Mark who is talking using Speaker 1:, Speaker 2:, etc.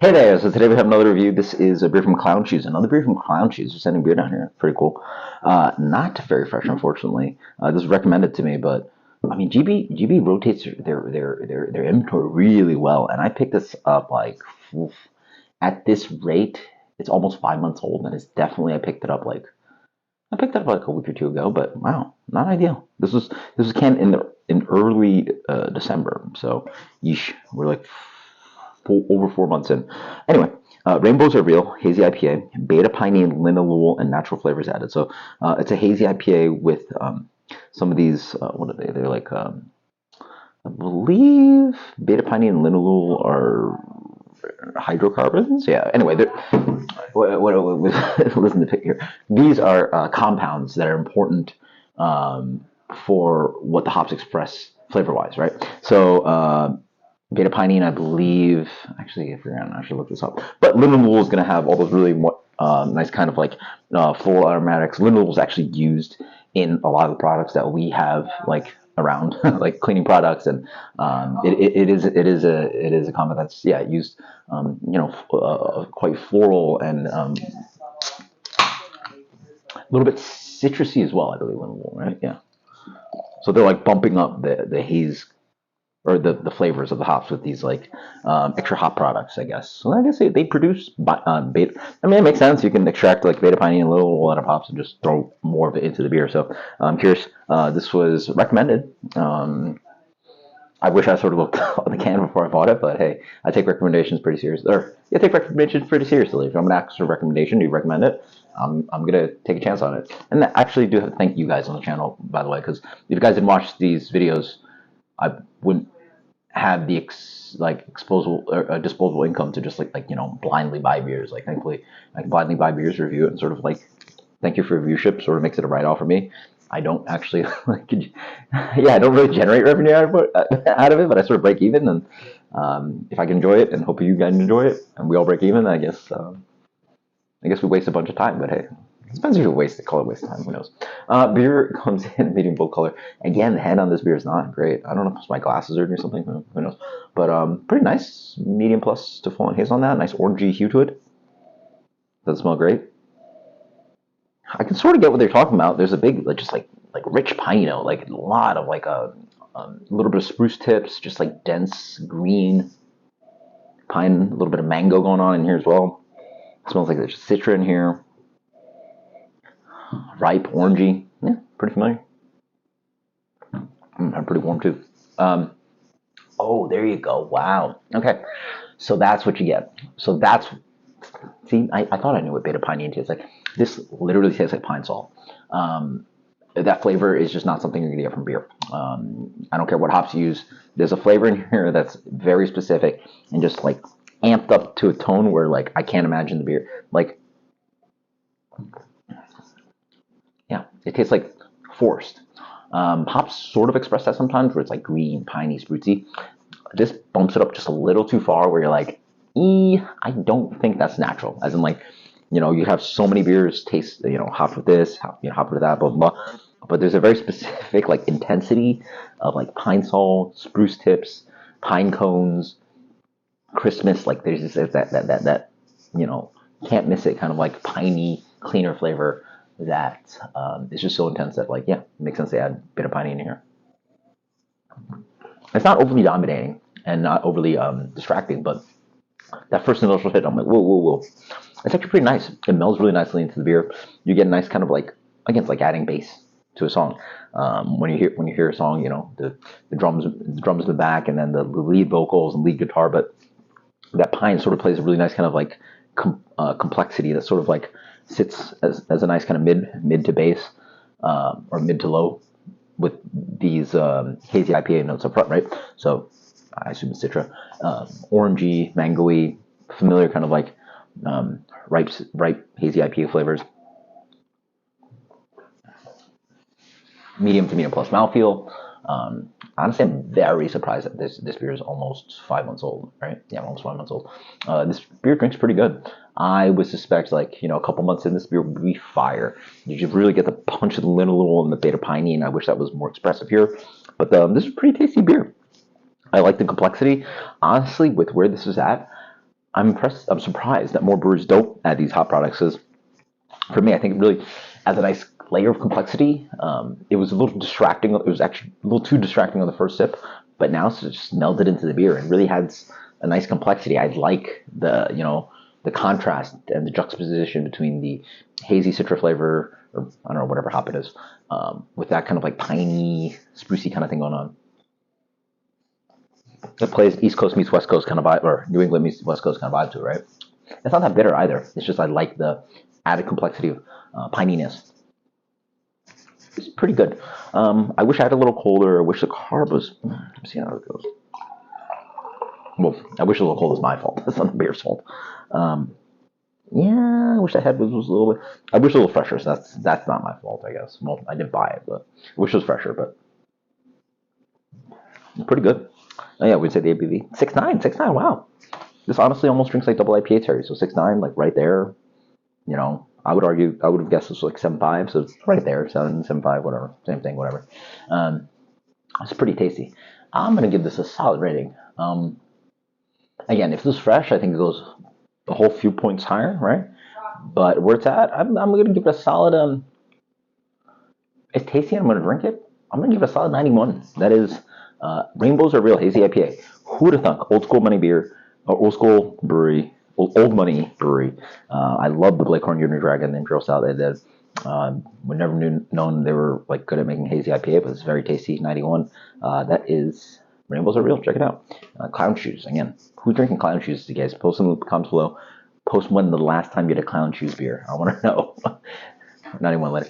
Speaker 1: Hey there, so today we have another review. This is a beer from Clown Shoes. Another beer from Clown Shoes. They're sending beer down here. Pretty cool. Not very fresh, unfortunately. This was recommended to me, but I mean, GB rotates their inventory really well, and I picked this up like at this rate, it's almost 5 months old, and it's definitely I picked it up like a week or two ago, but wow, not ideal. This was canned in early December, so yeesh, we're like over 4 months in. Anyway, rainbows are real. Hazy IPA, beta pinene, linalool, and natural flavors added. So it's a hazy IPA with some of these. What are they? They're like I believe beta pinene and linalool are hydrocarbons. Yeah. Anyway, listen to the pick here. These are compounds that are important for what the hops express flavor-wise, right? So beta pinene, I believe. Actually, if you're on, I should look this up. But linalool is going to have all those really nice kind of like floral aromatics. Linalool is actually used in a lot of the products that we have like around, like cleaning products, and it is a compound that's used quite floral and a little bit citrusy as well. I believe linalool, right? Yeah. So they're like bumping up the haze or the flavors of the hops with these like extra hop products, I guess. So I guess they produce beta. I mean, it makes sense. You can extract like beta pinene and a lot of hops and just throw more of it into the beer. So I'm curious. This was recommended. I wish I sort of looked on the can before I bought it, but hey, I take recommendations pretty seriously. Or I take recommendations pretty seriously. If I'm gonna ask for a recommendation, do you recommend it? I'm gonna take a chance on it. And I actually do have to thank you guys on the channel, by the way, because if you guys didn't watch these videos, I wouldn't have the disposable income to just blindly buy beers. Like thankfully, I can blindly buy beers, review it, and sort of like thank you for your viewership. Sort of makes it a write off for me. I don't actually I don't really generate revenue out of it, but I sort of break even. And if I can enjoy it, and hope you guys enjoy it, and we all break even, I guess we waste a bunch of time. But hey, it depends if you call it waste of time. Who knows? Beer comes in medium full color. Again, the head on this beer is not great. I don't know if it's my glasses are doing something. Who knows? But pretty nice. Medium plus to full on haze on that. Nice orangey hue to it. Doesn't smell great. I can sort of get what they're talking about. There's a big, just like rich pine note, like a lot of like a little bit of spruce tips, just like dense green pine, a little bit of mango going on in here as well. It smells like there's citra in here. Ripe, orangey. Yeah, pretty familiar. I'm pretty warm too. Oh, there you go. Wow. Okay. So that's what you get. So that's, see, I thought I knew what beta pinene tastes like. This literally tastes like pine sol. That flavor is just not something you're going to get from beer. I don't care what hops you use. There's a flavor in here that's very specific and just like amped up to a tone where like I can't imagine the beer. Like, yeah, it tastes like forced. Hops sort of express that sometimes where it's like green, piney, sprucey. This bumps it up just a little too far where you're like, I don't think that's natural. As in like, you have so many beers taste, hop with this, hop with that, blah, blah, blah. But there's a very specific like intensity of like pine sol, spruce tips, pine cones, Christmas. Like there's just that can't miss it kind of like piney, cleaner flavor that is just so intense that like, yeah, it makes sense to add a bit of piney in here. It's not overly dominating and not overly distracting, but that first initial hit, I'm like, whoa, whoa, whoa. It's actually pretty nice. It melds really nicely into the beer. You get a nice kind of like, again, it's like adding bass to a song. When you hear a song, the drums in the back, and then the lead vocals and lead guitar, but that pine sort of plays a really nice kind of like complexity that sort of like sits as a nice kind of mid to bass or mid to low with these hazy IPA notes up front, right? So I assume it's citra, orangey, mangoey, familiar kind of like ripe hazy IPA flavors. Medium to medium plus mouthfeel. Honestly, I'm very surprised that this beer is almost 5 months old, right? Yeah, almost 5 months old. This beer drinks pretty good. I would suspect, like, a couple months in, this beer would be fire. You really get the punch of the linalool and the beta pinene. I wish that was more expressive here. But this is a pretty tasty beer. I like the complexity. Honestly, with where this is at, I'm impressed. I'm surprised that more brewers don't add these hop products. Because for me, I think it really adds a nice layer of complexity. It was a little distracting. It was actually a little too distracting on the first sip, but now it's just melded into the beer and really has a nice complexity. I like the the contrast and the juxtaposition between the hazy citra flavor, or I don't know, whatever hop it is, with that kind of like piney, sprucey kind of thing going on. It plays East Coast meets West Coast kind of vibe, or New England meets West Coast kind of vibe to it, right? It's not that bitter either. It's just I like the added complexity of pininess. It's pretty good. I wish I had a little colder. I wish the carb was. Let's see how it goes. Well, I wish a little cold is my fault. That's not the beer's fault. Yeah, I wish I had was a little bit. I wish a little fresher. So that's not my fault, I guess. Well, I didn't buy it, but I wish it was fresher. But pretty good. Oh yeah, we'd say the ABV 6.9, 6.9. Wow, this honestly almost drinks like double IPA Terry. So 6.9, like right there. I would argue, I would have guessed it was like 7.5, so it's right there, 7.5, whatever, same thing, whatever. It's pretty tasty. I'm gonna give this a solid rating. Again, if this is fresh, I think it goes a whole few points higher, right? But where it's at, I'm gonna give it a solid. It's tasty. I'm gonna drink it. I'm gonna give it a solid 91. That is, Rainbows Are Real Hazy IPA. Who'd have thunk? Old school money beer, old school brewery, old money brewery. I love the Blake Horn Junior Dragon, the Imperial Stout they did. We never known they were like good at making hazy IPA, but it's very tasty. 91. That is Rainbows Are Real. Check it out. Clown shoes again. Who's drinking clown shoes, you guys? Post in the comments below. Post when the last time you had a clown shoes beer. I want to know. 91 later.